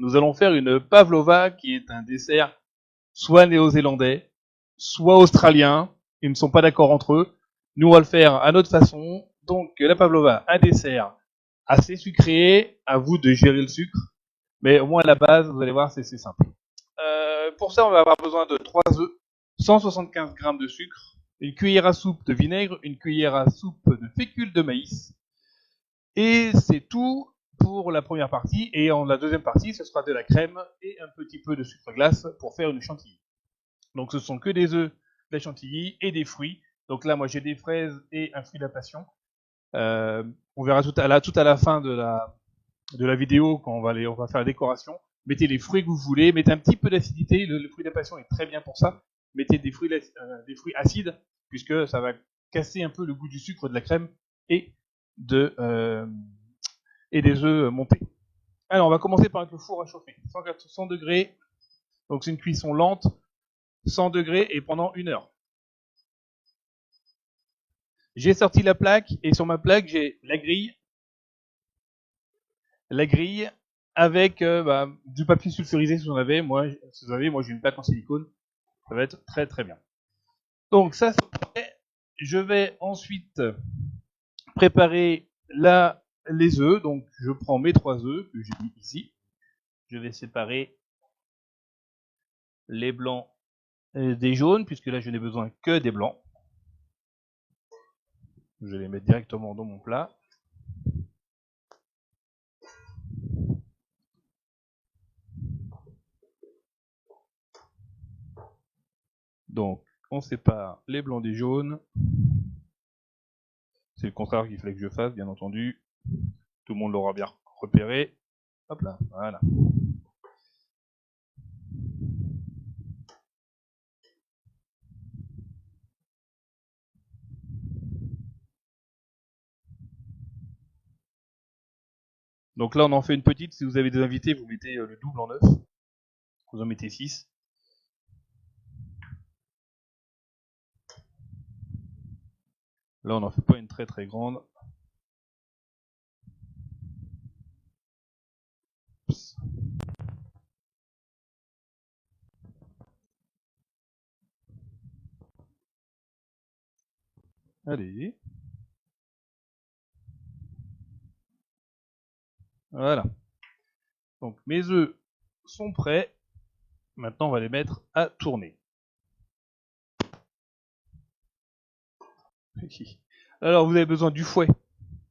nous allons faire une pavlova qui est un dessert soit néo-zélandais, soit australien. Ils ne sont pas d'accord entre eux. Nous, on va le faire à notre façon. Donc, la pavlova, un dessert assez sucré. À vous de gérer le sucre. Mais au moins, à la base, vous allez voir, c'est simple. Pour ça, on va avoir besoin de 3 œufs, 175 g de sucre, une cuillère à soupe de vinaigre, une cuillère à soupe de fécule de maïs. Et c'est tout pour la première partie. Et en la deuxième partie, ce sera de la crème et un petit peu de sucre glace pour faire une chantilly. Donc ce sont que des œufs, de la chantilly et des fruits. Donc là, moi, j'ai des fraises et un fruit de la passion. On verra tout à la fin de la vidéo quand on va faire la décoration. Mettez les fruits que vous voulez, mettez un petit peu d'acidité. Le fruit de la passion est très bien pour ça. Mettez des fruits acides puisque ça va casser un peu le goût du sucre de la crème et des œufs montés. Alors, on va commencer par mettre le four à chauffer. 100 degrés. Donc c'est une cuisson lente. 100 degrés et pendant 1 heure. J'ai sorti la plaque et sur ma plaque j'ai la grille avec du papier sulfurisé si vous en avez. Moi j'ai une plaque en silicone. Ça va être très très bien. Donc ça c'est prêt. Je vais ensuite préparer les œufs. Donc je prends mes 3 œufs que j'ai mis ici. Je vais séparer les blancs des jaunes puisque là je n'ai besoin que des blancs. Je vais les mettre directement dans mon plat. Donc, on sépare les blancs des jaunes. C'est le contraire qu'il fallait que je fasse, bien entendu. Tout le monde l'aura bien repéré. Hop là, voilà. Donc là, on en fait une petite. Si vous avez des invités, vous mettez le double en œuf. Vous en mettez 6. Là, on n'en fait pas une très très grande. Psst. Allez. Voilà. Donc mes œufs sont prêts. Maintenant, on va les mettre à tourner. Alors, vous avez besoin du fouet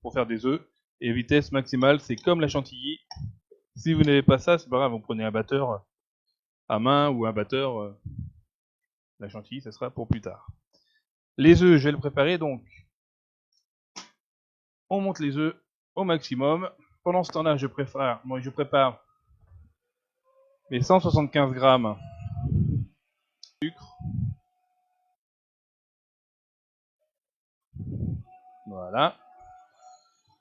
pour faire des œufs. Et vitesse maximale, c'est comme la chantilly. Si vous n'avez pas ça, c'est pas grave, vous prenez un batteur à main ou un batteur. La chantilly, ça sera pour plus tard. Les œufs, je vais le préparer, donc on monte les œufs au maximum. Pendant ce temps-là, je prépare mes 175 grammes de sucre. Voilà.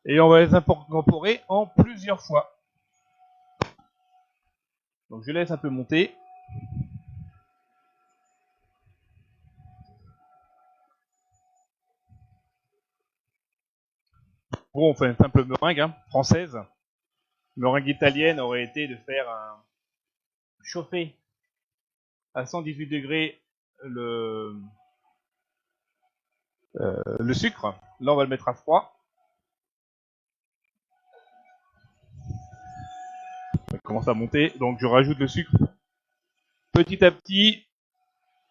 Et on va les incorporer en plusieurs fois. Donc je laisse un peu monter. Bon, on fait une simple meringue française. Meringue italienne aurait été de faire chauffer à 118 degrés le sucre. Là, on va le mettre à froid. Ça commence à monter, donc je rajoute le sucre petit à petit.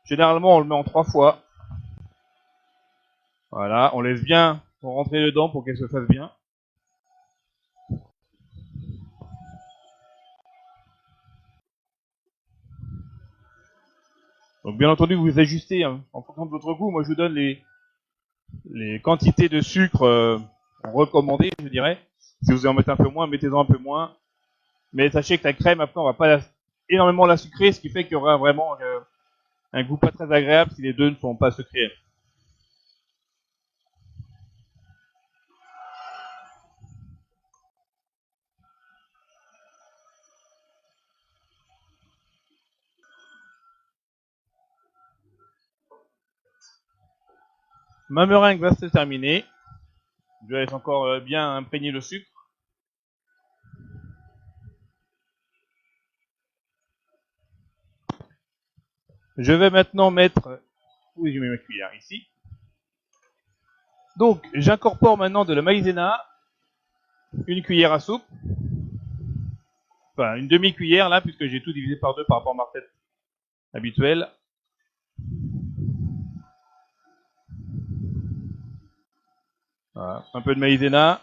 Généralement, on le met en 3 fois. Voilà, on laisse bien rentrer dedans pour qu'elle se fasse bien. Donc bien entendu, vous ajustez en fonction de votre goût. Moi, je vous donne les quantités de sucre recommandées, je dirais. Si vous en mettez un peu moins, mettez-en un peu moins. Mais sachez que la crème, après, on va pas énormément la sucrer, ce qui fait qu'il y aura vraiment un goût pas très agréable si les deux ne sont pas sucrés. Ma meringue va se terminer. Je laisse encore bien imprégner le sucre. Je vais maintenant mettre... Où j'ai mis ma cuillère? Ici. Donc, j'incorpore maintenant de la maïzena, une cuillère à soupe, enfin une demi-cuillère là, puisque j'ai tout divisé par deux par rapport à ma recette habituelle. Voilà. Un peu de maïzena.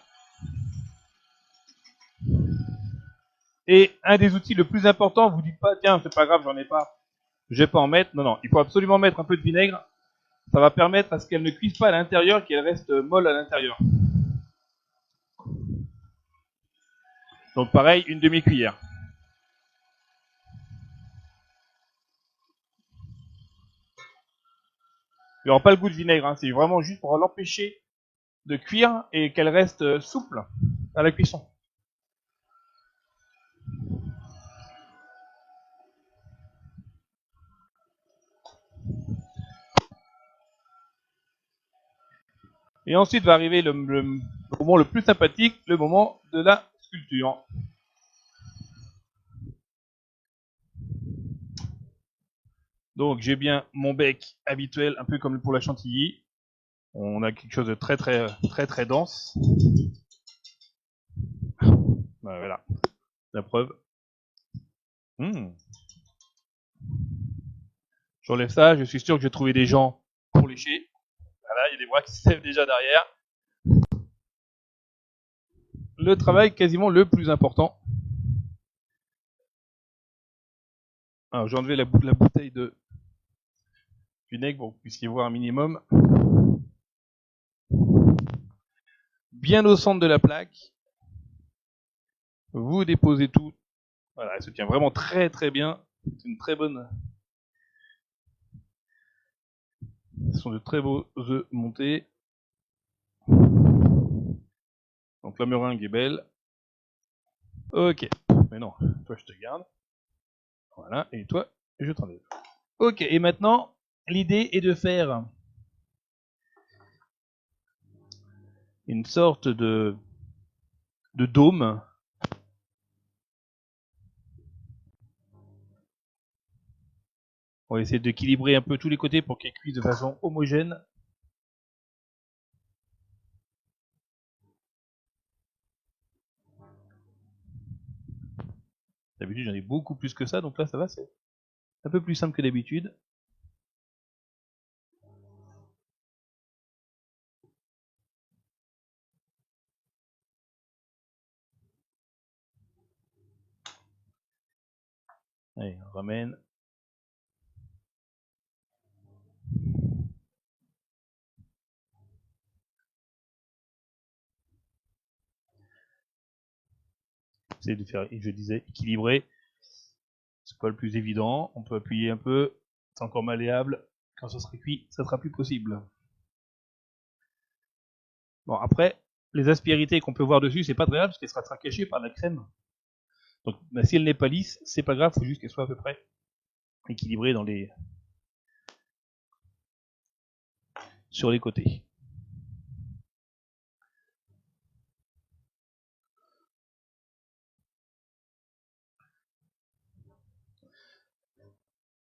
Et un des outils le plus important, vous dites pas, tiens, c'est pas grave, j'en ai pas, je vais pas en mettre. Non, non, il faut absolument mettre un peu de vinaigre. Ça va permettre à ce qu'elle ne cuise pas à l'intérieur, qu'elle reste molle à l'intérieur. Donc pareil, une demi-cuillère. Il n'y aura pas le goût de vinaigre, hein. C'est vraiment juste pour l'empêcher de cuire et qu'elle reste souple à la cuisson. Et ensuite va arriver le moment le plus sympathique, le moment de la sculpture. Donc j'ai bien mon bec habituel, un peu comme pour la chantilly. On a quelque chose de très très très très dense. Voilà, la preuve. J'enlève ça, je suis sûr que je vais trouver des gens pour lécher. Voilà, il y a des bras qui se lèvent déjà derrière. Le travail quasiment le plus important. Alors j'ai enlevé la bouteille de vinaigre pour que vous puissiez voir un minimum. Bien au centre de la plaque. Vous déposez tout. Voilà, elle se tient vraiment très très bien. C'est une très bonne... Ce sont de très beaux œufs montés. Donc la meringue est belle. Ok. Mais non, toi je te garde. Voilà, et toi, je t'enlève. Ok, et maintenant, l'idée est de faire une sorte de dôme. On va essayer d'équilibrer un peu tous les côtés pour qu'elle cuise de façon homogène. D'habitude, j'en ai beaucoup plus que ça, donc là, ça va, c'est un peu plus simple que d'habitude. Allez, on ramène. C'est de faire, je disais, équilibrer. C'est pas le plus évident. On peut appuyer un peu. C'est encore malléable. Quand ça sera cuit, ça sera plus possible. Bon, après, les aspérités qu'on peut voir dessus, c'est pas très grave parce qu'elle sera cachée par la crème. Donc, bah, si elle n'est pas lisse, c'est pas grave, faut juste qu'elle soit à peu près équilibrée dans les... sur les côtés.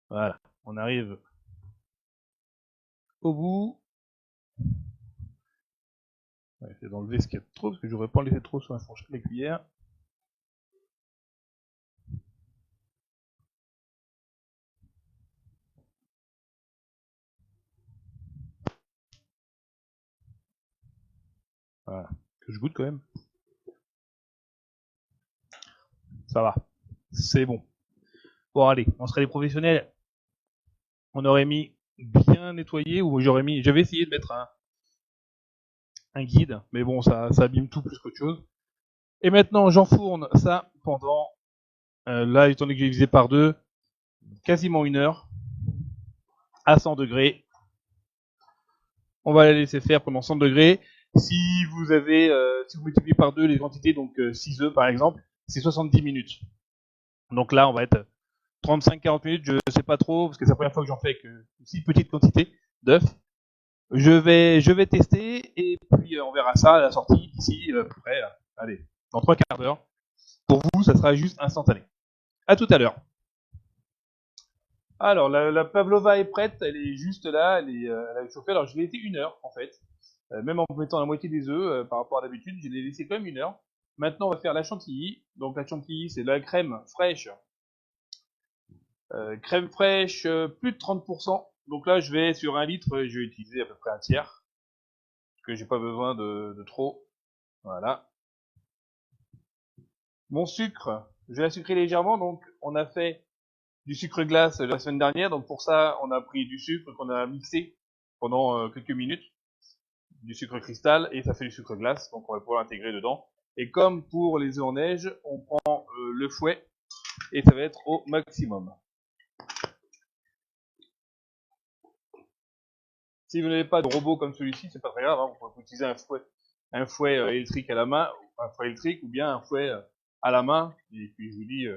Voilà, on arrive au bout. On va essayer d'enlever ce qu'il y a de trop, parce que j'aurais pas laissé trop sur la fourchette de la cuillère. Voilà, que je goûte quand même. Ça va, c'est bon. Bon allez, on serait des professionnels. On aurait mis bien nettoyé, ou j'avais essayé de mettre un guide, mais bon, ça abîme tout plus qu'autre chose. Et maintenant, j'enfourne ça pendant, là, étant donné que j'ai divisé par deux, quasiment 1 heure, à 100 degrés. On va la laisser faire pendant 100 degrés. Si vous multipliez par deux les quantités, donc 6 œufs par exemple, c'est 70 minutes. Donc là, on va être 35-40 minutes, je sais pas trop, parce que c'est la première fois que j'en fais avec une si petite quantité d'œufs. Je vais tester, et puis on verra ça à la sortie d'ici à peu près, allez, dans 3 quarts d'heure. Pour vous, ça sera juste instantané. À tout à l'heure. Alors, la pavlova est prête, elle est juste là, elle a chauffé. Alors, je l'ai laissé 1 heure, en fait. Même en mettant la moitié des œufs, par rapport à d'habitude, je l'ai laissé quand même 1 heure. Maintenant, on va faire la chantilly. Donc, la chantilly, c'est de la crème fraîche. Crème fraîche, plus de 30%. Donc là, je vais sur 1 litre, je vais utiliser à peu près un tiers. Parce que j'ai pas besoin de trop. Voilà. Mon sucre, je vais la sucrer légèrement. Donc, on a fait du sucre glace la semaine dernière. Donc, pour ça, on a pris du sucre qu'on a mixé pendant quelques minutes. Du sucre cristal et ça fait du sucre glace. Donc, on va pouvoir l'intégrer dedans. Et comme pour les œufs en neige, on prend le fouet et ça va être au maximum. Si vous n'avez pas de robot comme celui-ci, c'est pas très grave, hein, vous pouvez utiliser un fouet électrique à la main, un fouet électrique ou bien un fouet à la main. Et puis je vous dis,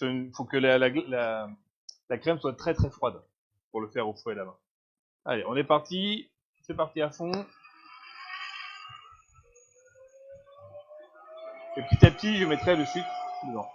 il faut que la crème soit très très froide pour le faire au fouet à la main. Allez, on est parti, c'est parti à fond. Et petit à petit, je mettrai le sucre dedans.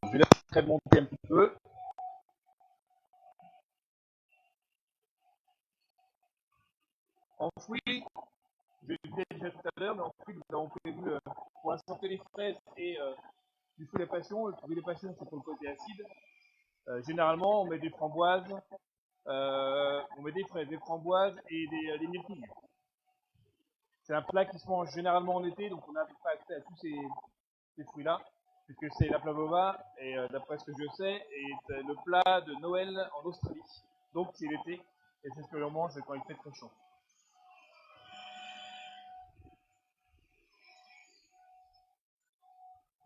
Donc, je laisse la crème monter un petit peu. Ensuite, je l'ai déjà tout à l'heure, mais ensuite nous avons prévu pour assortir les fraises et du fruit des passions. Le fruit des passions, c'est pour le côté acide. Généralement, on met des framboises, on met des fraises, des framboises et des myrtilles. C'est un plat qui se mange généralement en été, donc on n'a pas accès à tous ces fruits-là, puisque c'est la pavlova, et d'après ce que je sais, est le plat de Noël en Australie. Donc c'est l'été, et c'est ce que l'on mange quand il fait très chaud.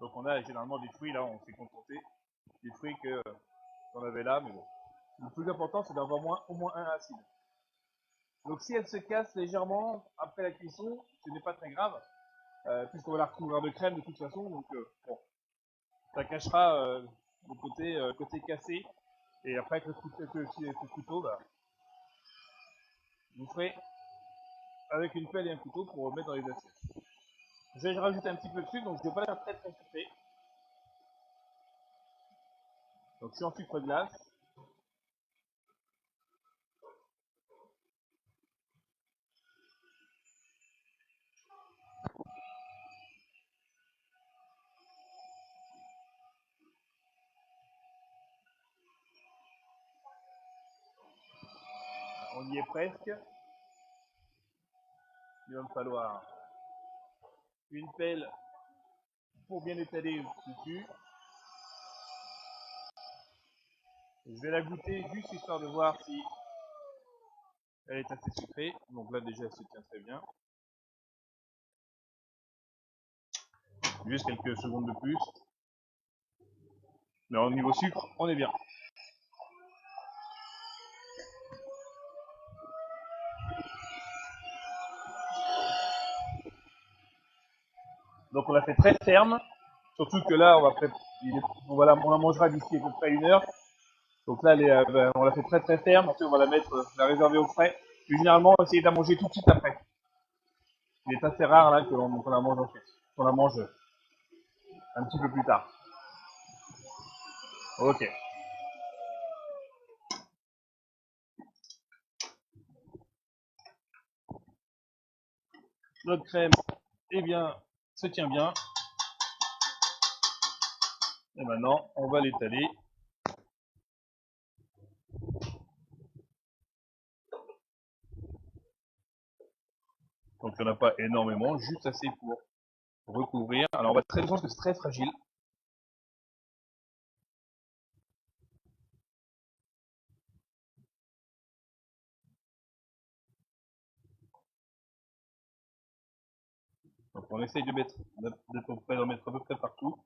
Donc on a généralement des fruits, là on s'est contenté, des fruits qu'on avait là, mais bon. Le plus important c'est d'avoir au moins un acide. Donc si elle se casse légèrement après la cuisson, ce n'est pas très grave, puisqu'on va la recouvrir de crème de toute façon, donc bon, ça cachera côté cassé, et après avec le couteau, bah, vous ferez avec une pelle et un couteau pour remettre dans les assiettes. Je vais rajouter un petit peu de sucre, donc je ne vais pas la faire très très sucrée. Donc je suis en sucre glace. On y est presque. Il va me falloir une pelle pour bien étaler dessus. Je vais la goûter juste histoire de voir si elle est assez sucrée. Donc là déjà elle se tient très bien. Juste quelques secondes de plus. Mais au niveau sucre, on est bien. Donc on l'a fait très ferme. Surtout que là, on la mangera d'ici à peu près 1 heure. Donc là, on l'a fait très très ferme. Ensuite, on va la réserver au frais. Puis généralement, on va essayer de la manger tout de suite après. Il est assez rare là qu'on la mange ensuite. Qu'on la mange un petit peu plus tard. Ok. Notre crème, eh bien, se tient bien. Et maintenant, on va l'étaler. Donc il n'y en a pas énormément, juste assez pour recouvrir. Alors on va très attention parce que c'est très fragile. Donc on essaye d'en mettre à peu près partout.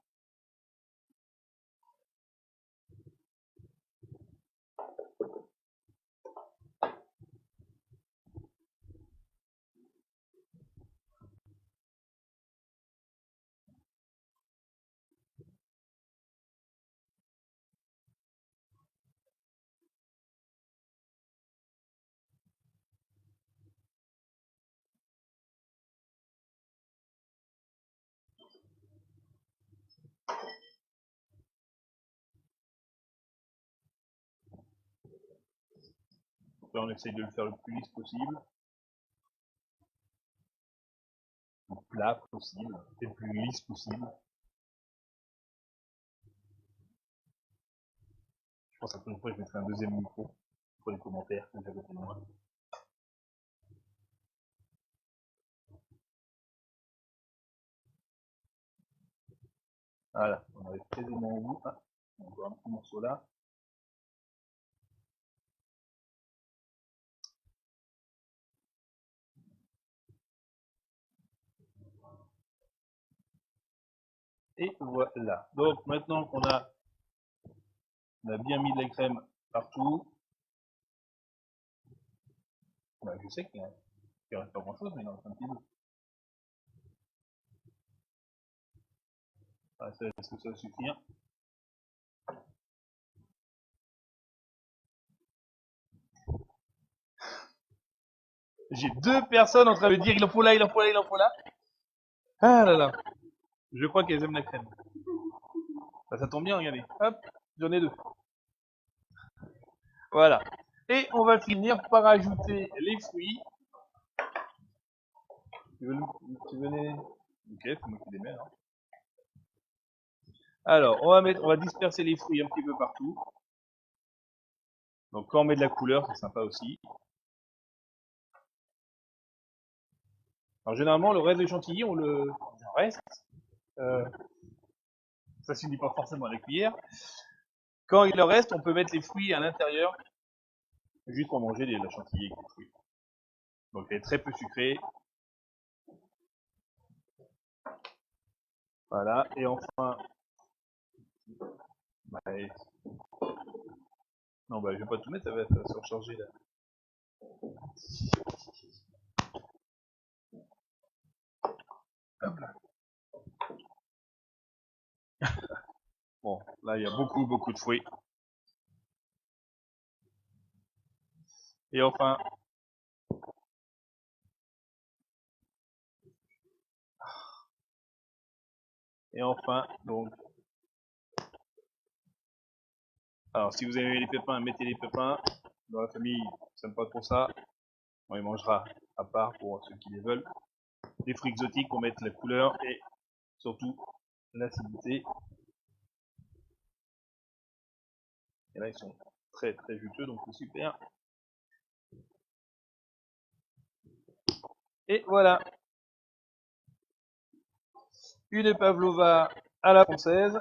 Là, on essaye de le faire le plus lisse possible. Le plus plat possible. Et le plus lisse possible. Je pense que la prochaine fois, je mettrai un deuxième micro pour les commentaires que j'avais fait moi. Voilà, on arrive quasiment au bout. Ah, encore un petit morceau là. Et voilà. Donc maintenant qu'on a, bien mis de la crème partout, bah, je sais qu'il ne reste pas grand chose, mais il en reste un petit peu. Ah, est-ce que ça va suffire? J'ai deux personnes en train de dire il en faut là, il en faut là, il en faut là. Ah là là. Je crois qu'elles aiment la crème. Bah, ça tombe bien, regardez. Hop, j'en ai deux. Voilà. Et on va finir par ajouter les fruits. Tu venais. Ok, c'est moi qui les mets. Hein. Alors, on va disperser les fruits un petit peu partout. Donc quand on met de la couleur, c'est sympa aussi. Alors généralement, le reste de chantilly, on le reste. Ça se finit pas forcément à la cuillère. Quand il en reste, on peut mettre les fruits à l'intérieur, juste pour manger la chantilly avec les fruits. Donc elle est très peu sucrée. Voilà. Et enfin, bah, non, bah je vais pas tout mettre, ça va se recharger là. Hop là. Bon, là il y a beaucoup de fruits. Et enfin, donc, alors si vous aimez les pépins, mettez les pépins. Dans la famille, ça n'aime pas trop ça. On les mangera à part pour ceux qui les veulent. Les fruits exotiques pour mettre la couleur et surtout l'acidité. Et là, ils sont très juteux, donc c'est super. Et voilà, une pavlova à la française.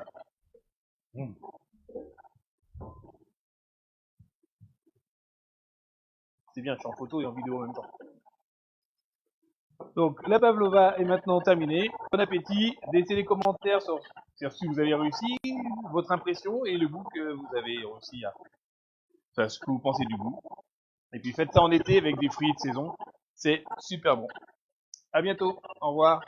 C'est bien, je suis en photo et en vidéo en même temps. Donc la pavlova est maintenant terminée. Bon appétit. Laissez les commentaires sur si vous avez réussi, votre impression et le goût que vous avez réussi à. Enfin, ce que vous pensez du goût. Et puis faites ça en été avec des fruits de saison. C'est super bon. À bientôt. Au revoir.